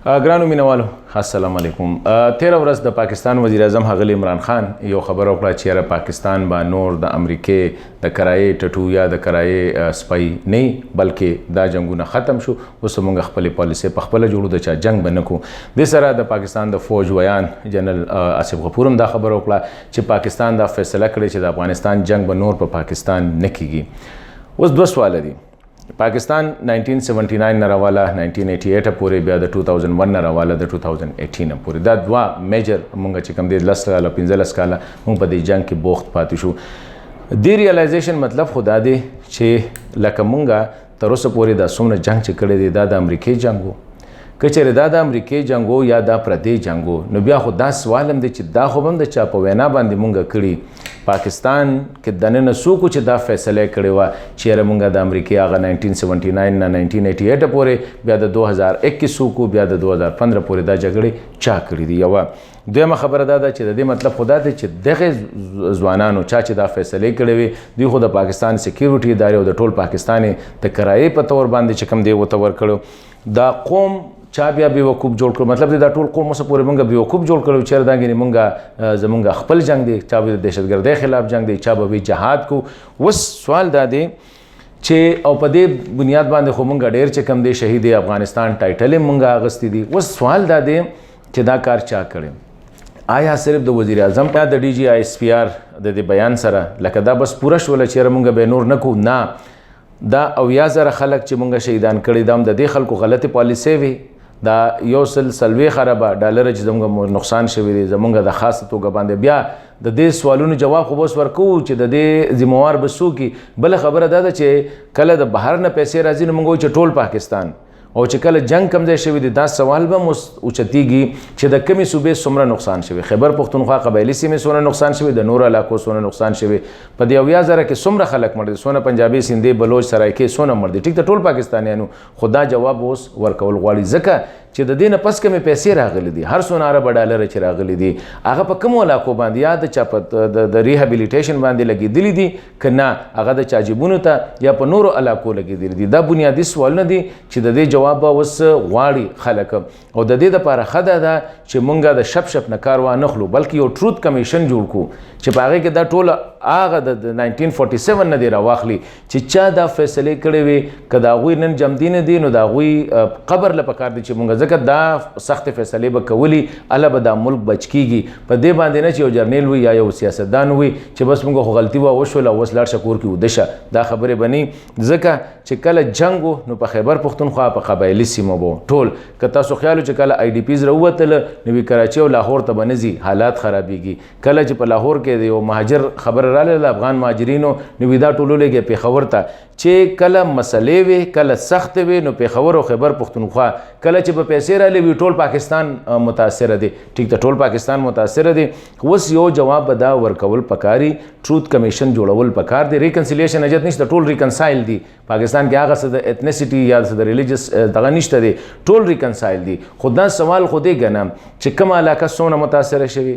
ګرانو مینوالو السلام علیکم. 13 ورځ د پاکستان وزیر اعظم ښاغلی عمران خان یو خبره وکړه چې یاره پاکستان به نور د امریکې د کرایې ټټو یا د کرایې سپی نه بلکې دا جنګونه ختم شو. اوس موږ خپلې پالیسۍ په خپله جوړو د چا جنګ به نه کوو. دې سره د پاکستان د فوج ویان جنرال آصف غفور هم دا خبره وکړه چې پاکستان دا فیصله کړې چې د افغانستان جنګ به نور په پاکستان نه کیږي. اوس دوه سواله دي. پاکستان 1979 نه راواله 1988 پورې بیا د 2001 نه راواله د 2018 پورې دا دوه میجر مونږ چې کوم دی 10 کاله 15 کاله مونږ په دې جنگ کې بوخت پاتې شو. دې ریالایزیشن مطلب خدا دی چې لکه مونږه تر اوسه پورې دا څومره جنگ چې کړی دی دا د امریکای جنگ و. که چېرې دا د امریکای جنګ و یا دا پردی جنګ و نو بیا خو دا سوال هم دی چې دا خو هم د چا په وینا باندې مونږ کړي. پاکستان کې دننه څوک چې دا فیصله کړې وه چې یاره مونږ د امریکې هغه 1979 نه 1988 پورې بیا د 2001 کې څوک بیا د 2015 پورې دا جګړې چا کړي دي. یوه دویمه خبره دا ده چې د دې مطلب خدا دی چې دغه ځوانانو چا چې دا فیصلې کړې وي دوی خو د پاکستان سکیورټي ادارې او د ټول پاکستان د کرایې په تور باندې چې کوم دی ورته ورکړو. دا قوم چا بیا بیوقوف جوړ کړو مطلب دا ټول قوم اوسه پورې مونږ بیوقوف جوړ کړو چې دا ګینې مونږ زمونږ خپل جنگ دی چا به د دهشتګردۍ خلاف جنگ دی چا به جهاد کو. اوس سوال دا دی چې او په دې بنیاد باندې خو مونږ ډېر چې کم دی شهید افغانستان ټایټل مونږ اغستی دي. اوس سوال دا دی چې دا کار چا کړی؟ آیا صرف د وزیر اعظم یا د ډي جي آی ایس پی آر د دې بیان سره لکه دا بس پوره شوله چې مونږ به نور نه کوو؟ نه، دا 80,000 خلک چې مونږ شهیدان کړي دا هم د دې خلکو غلطې پالیسۍ وي. دا یو سل خرابه ډالر چې زموږ نقصان شوی دی زموږ د خاصه توګه باندې بیا د دې سوالونو جواب خو بس ورکوو چې د دې ذمہوار به څوک وي. بله خبره دا ده چې کله د بهر نه پیسې راځي نو موږ وایو چې ټول پاکستان او چې کله جنگ کم ځای شوی دی دا سوال به اوچتیږي چې د کمې صوبې څومره نقصان شوی، خیبر پښتونخوا قبایلي سیمې څومره نقصان شوی، د نورو علاقو څومره نقصان شوی، په دې 80,000 کې څومره خلک مړ دي، څومره پنجابي سندي بلوچ سرایکي څومره مړ دي. ټیک د ټول پاکستانیانو خدا جواب اوس ورکول غواړي ځکه چې د دې نه پس کمې پیسې راغلي دي هر څونه اربه ډالر چې راغلي دي هغه په کومو علاقو باندې یا د چا په د ریهابیلیټیشن باندې لګېدلي دي که نه هغه د چا جیبونو ته یا په نورو علاقو لګېدلي دي. دا بنیادي سوالونه دي چې د دې جواب به اوس غواړي خلک او د دې دپاره ښه ده چې مونږ د شپ نه کار وانخلو بلکې یو ټروت کمیشن جوړ کړو چې په هغې کې دا ټوله هغه د 1947 نه دی راواخلي چې چا دا فیصلې کړې وي که د هغوی نن جمدي نه دي نو د هغوی قبر له پکار دي چې مونږ ځکه دا سختې فیصلې به کولي هله به دا ملک بچ کیږي. په دې باندې نه چې یو جرنیل وي یا یو سیاستدان وي چې بس مونږ خو غلطي وشوله اوس لاړ شه کور کې وده شه، دا خبرې به نه. ځکه چې کله جنګ و نو په خیبر پښتونخوا په قبایلي سیمو به ټول که تاسو خیال چې کله آی ډي پیز راووتله نو کراچي او لاهور ته به نه ځي حالات خرابېږي. کله چې په لاهور کې د یو مهاجر خبره راغله افغان مهاجرینو نو دا ټولو لګي پېښور ته چې کله مسلې وي کله سخت وي نو پېښور او خیبر پښتونخوا کله چې په پیسې راغلي وي ټول پاکستان متاثره دی. ټیک ته ټول پاکستان متاثره دی. اوس یو جواب به دا ورکول پکاري ټروت کمیشن جوړول پکار دی. ریکنسیلیشن اجت نشته ټول ریکنسایل دی پاکستان کې هغه څه د ایتنیسټي یا د ریلیجس دغه نشته دی ټول ریکنسایل دی. خو دا سوال خو دی ګنه چې کومه علاقه څومره متاثره شوي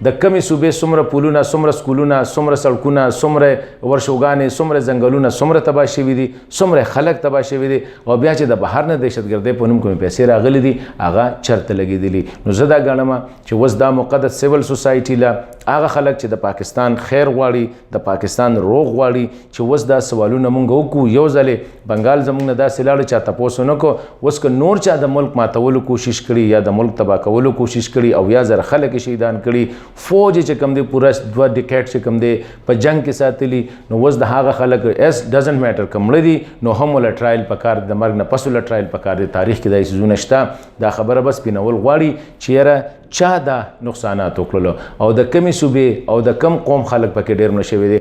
د کمې صوبې څومره پولونه څومره سکولونه څومره سړکونه څومره ورشوګانې څومره ځنګلونه څومره تباه شوي دي څومره خلک تباه شوي دي او بیا چې د بهر نه دهشتګردۍ په نوم کومې پیسې راغلي دي هغه چرته لګېدلي. نو زه دا ګڼم چې اوس دا مقدس سیول سوسایټي له هغه خلک چې د پاکستان خیر غواړي د پاکستان روغ غواړي چې اوس دا سوالونه مونږ وکړو. یو ځلې بنګال زمونږ نه داسې لاړو چا تپوس ونه کړو. اوس که نور چا د ملک ماتولو کوشش کړي یا د ملک تباه کولو کوشش کړي او 80,000 خلک شهیدان کړي فوج چې کوم دی پوره 2 ډیکیډ چې کوم دی په جنگ کې ساتلي نو اوس د هغه خلک اس ډزنټ میټر که مړه دي نو هم وله ټرایل پکار د مرګ نه پس وله ټرایل پکار دی. تاریخ کې دا څیزونه شته. دا خبره بس پینول غواړي چې یاره چا دا نقصانات وکړلو او د کمې صوبې او د کم قوم خلک پکې ډېر مړه شوي دي